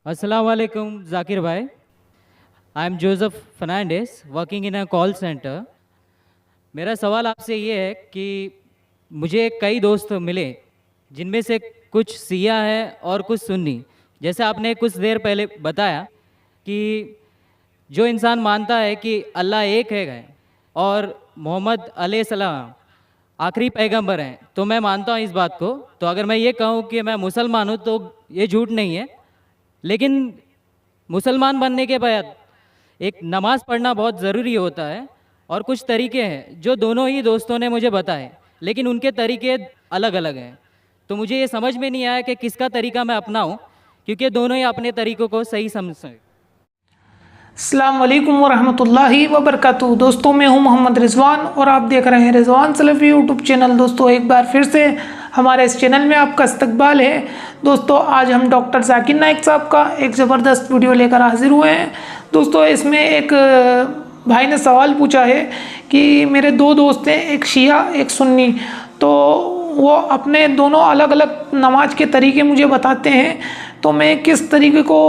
Assalamu alaikum, Zakir bhai. I am Joseph Fernandez, working in a call center. मेरा सवाल आपसे ये है कि मुझे कई दोस्त मिले जिनमें से कुछ सिया है और कुछ सुन्नी। जैसे आपने कुछ देर पहले बताया कि जो इंसान मानता है कि अल्लाह एक है और मोहम्मद अलैहिस्सलाम आखिरी पैगंबर हैं, तो मैं मानता हूँ इस बात को। तो अगर मैं ये कहूँ कि मैं मुसलमान हूँ तो ये झूठ नहीं है। लेकिन मुसलमान बनने के बाद एक नमाज़ पढ़ना बहुत ज़रूरी होता है और कुछ तरीके हैं जो दोनों ही दोस्तों ने मुझे बताए, लेकिन उनके तरीके अलग अलग हैं। तो मुझे ये समझ में नहीं आया कि किसका तरीका मैं अपनाऊं, क्योंकि दोनों ही अपने तरीक़ों को सही समझते हैं। अस्सलाम वालेकुम वरहमतुल्लाहि वबरकातुहू। दोस्तों, मैं हूं मोहम्मद रिजवान और आप देख रहे हैं रिजवान सलफ़ी यूट्यूब चैनल। दोस्तों, एक बार फिर से हमारे इस चैनल में आपका इस्तकबाल है। दोस्तों, आज हम डॉक्टर जाकिर नाइक साहब का एक ज़बरदस्त वीडियो लेकर हाजिर हुए हैं। दोस्तों, इसमें एक भाई ने सवाल पूछा है कि मेरे दो दोस्त हैं, एक शिया एक सुन्नी, तो वो अपने दोनों अलग अलग नमाज के तरीके मुझे बताते हैं, तो मैं किस तरीके को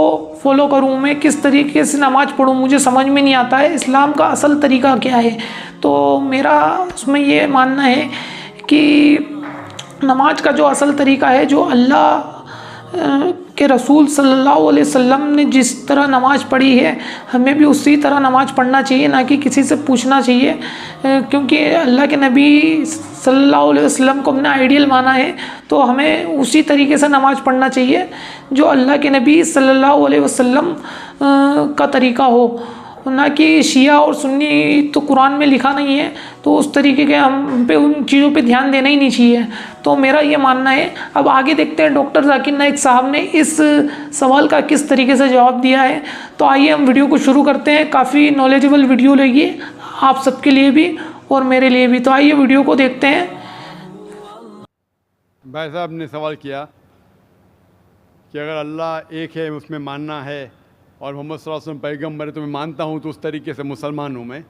फॉलो करूं, मैं किस तरीके से नमाज़ पढ़ूं, मुझे समझ में नहीं आता है इस्लाम का असल तरीका क्या है। तो मेरा उसमें ये मानना है कि नमाज का जो असल तरीका है, जो अल्लाह के रसूल सल्लल्लाहु अलैहि वसल्लम ने जिस तरह नमाज़ पढ़ी है, हमें भी उसी तरह नमाज़ पढ़ना चाहिए, ना कि किसी से पूछना चाहिए। क्योंकि अल्लाह के नबी सल्लल्लाहु अलैहि वसल्लम को हमने आइडियल माना है, तो हमें उसी तरीके से नमाज़ पढ़ना चाहिए जो अल्लाह के नबी सल्लल्लाहु अलैहि वसल्लम का तरीका हो, ना कि शिया और सुन्नी तो कुरान में लिखा नहीं है, तो उस तरीके के हम पे उन चीज़ों पे ध्यान देना ही नहीं चाहिए। तो मेरा ये मानना है। अब आगे देखते हैं डॉक्टर जाकिर नाइक साहब ने इस सवाल का किस तरीके से जवाब दिया है। तो आइए हम वीडियो को शुरू करते हैं। काफ़ी नॉलेजेबल वीडियो लगी आप सबके लिए भी और मेरे लिए भी, तो आइए वीडियो को देखते हैं। भाई साहब ने सवाल किया कि अगर अल्लाह एक है उसमें मानना है और मोहम्मद सल्लल्लाहु अलैहि वसल्लम पैगम्बर है तो मैं मानता हूँ, तो उस तरीके से मुसलमान हूँ मैं।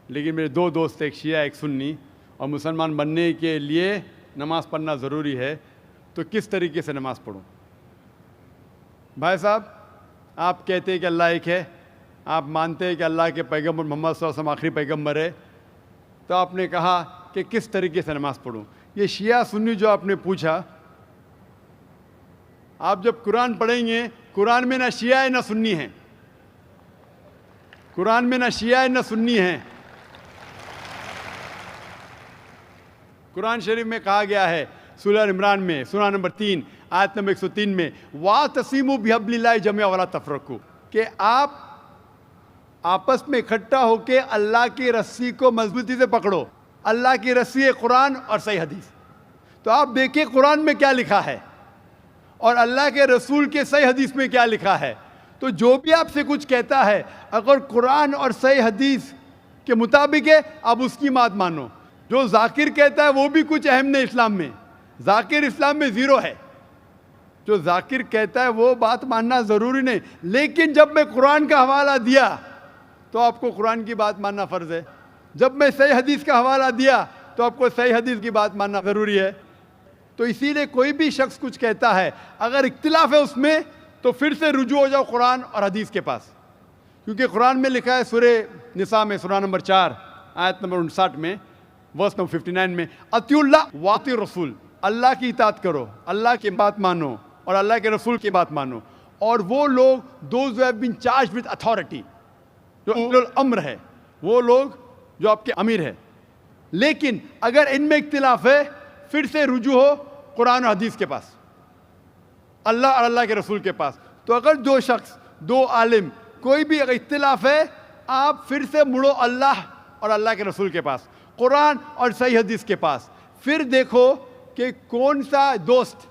लेकिन मेरे दो दोस्त, एक शिया एक सुन्नी, और मुसलमान बनने के लिए नमाज़ पढ़ना ज़रूरी है, तो किस तरीके से नमाज़ पढ़ूँ? भाई साहब, आप कहते हैं कि अल्लाह एक है, आप मानते हैं कि अल्लाह के पैगम्बर मोहम्मद सल्लल्लाहु अलैहि वसल्लम आखिरी पैगम्बर है, तो आपने कहा कि किस तरीके से नमाज़ पढ़ूँ। ये शिया सुन्नी जो आपने पूछा, आप जब कुरान पढ़ेंगे, कुरान में ना शिया है ना सुन्नी है, कुरान में ना शिया है ना सुन्नी है। कुरान शरीफ में कहा गया है सूरह इमरान में, सूरह नंबर 3 आयत नंबर 103 में, वातसिमू बिहब्लिल्लाहि जमीअन वला तफरकू, कि आप आपस में इकट्ठा होकर अल्लाह की रस्सी को मजबूती से पकड़ो। अल्लाह की रस्सी है कुरान और सही हदीस। तो आप देखिए कुरान में क्या लिखा है और अल्लाह के रसूल के सही हदीस में क्या लिखा है। तो जो भी आपसे कुछ कहता है, अगर कुरान और सही हदीस के मुताबिक है, आप उसकी बात मानो। जो जाकिर कहता है वो भी कुछ अहम नहीं इस्लाम में, जाकिर इस्लाम में ज़ीरो है। जो जाकिर कहता है वो बात मानना ज़रूरी नहीं, लेकिन जब मैं कुरान का हवाला दिया तो आपको कुरान की बात मानना फ़र्ज़ है। जब मैं सही हदीस का हवाला दिया तो आपको सही हदीस की बात मानना ज़रूरी है। तो इसीलिए कोई भी शख्स कुछ कहता है, अगर इख्तिलाफ है उसमें, तो फिर से रुजू हो जाओ कुरान और हदीस के पास। क्योंकि कुरान में लिखा है सूरह निसा में, सूरह नंबर 4 आयत नंबर 59 में, वर्स नंबर 59 में, अतिउल्लाह वाति रसूल, अल्लाह की इताअत करो, अल्लाह की बात मानो और अल्लाह के रसूल की बात मानो। और वो लोग those who have been charged with authority, जो उलुल अम्र है, वो लोग जो आपके अमीर है। लेकिन अगर इनमें इख्तिलाफ है, फिर से रुजू हो कुरान और हदीस के पास, अल्लाह और अल्लाह के रसूल के पास। तो अगर दो शख्स, दो आलिम, कोई भी अगर इख्तिलाफ है, आप फिर से मुड़ो अल्लाह और अल्लाह के रसूल के पास, कुरान और सही हदीस के पास। फिर देखो कि कौन सा दोस्त,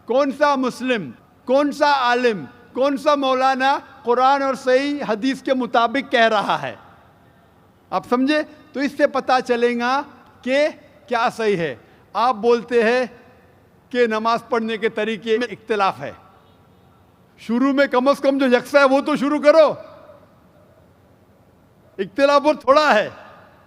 कौन सा मुस्लिम, कौन सा आलिम, कौन सा मौलाना कुरान और सही हदीस के मुताबिक कह रहा है। आप समझे? तो इससे पता चलेगा कि क्या सही है। आप बोलते हैं कि नमाज पढ़ने के तरीके में इख्तिलाफ है, शुरू में कम से कम जो यकसा है वो तो शुरू करो। इख्तिलाफ बहुत थोड़ा है,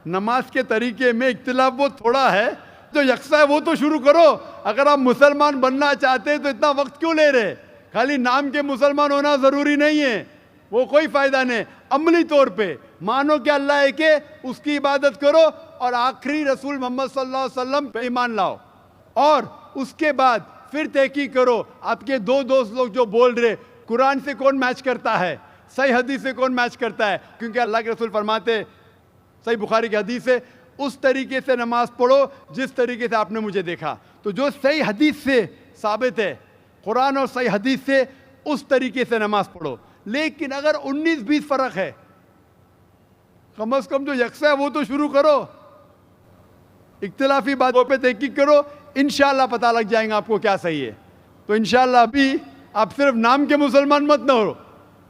नमाज के तरीके में इख्तिलाफ बहुत थोड़ा है, जो यकसा है वो तो शुरू करो। अगर आप मुसलमान बनना चाहते हैं तो इतना वक्त क्यों ले रहे? खाली नाम के मुसलमान होना ज़रूरी नहीं है, वो कोई फ़ायदा नहीं। अमली तौर पे मानो कि अल्लाह एक है, उसकी इबादत करो और आखिरी रसूल मोहम्मद सल्लल्लाहु अलैहि वसल्लम पे ईमान लाओ। और उसके बाद फिर तहकीक करो। आपके दो दोस्त लोग जो बोल रहे कुरान से कौन मैच करता है, सही हदीस से कौन मैच करता है, क्योंकि अल्लाह के रसूल फरमाते, सही बुखारी की हदीस है, उस तरीके से नमाज पढ़ो जिस तरीके से आपने मुझे देखा। तो जो सही हदीस से साबित है, कुरान और सही हदीस से, उस तरीके से नमाज पढ़ो। लेकिन अगर 19-20 फ़र्क है, कम से कम जो यकसा है वो तो शुरू करो। इख्तिलाफी बातों पे तहकीक करो, इंशाअल्लाह पता लग जाएगा आपको क्या सही है। तो इंशाअल्लाह अभी आप सिर्फ नाम के मुसलमान मत न हो,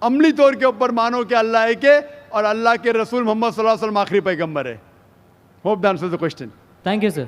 अमली तौर के ऊपर मानो कि अल्लाह एक है और अल्लाह के रसूल मोहम्मद सल्लल्लाहु अलैहि वसल्लम आखिरी पैगंबर है। Hope that answers the question. Thank you sir.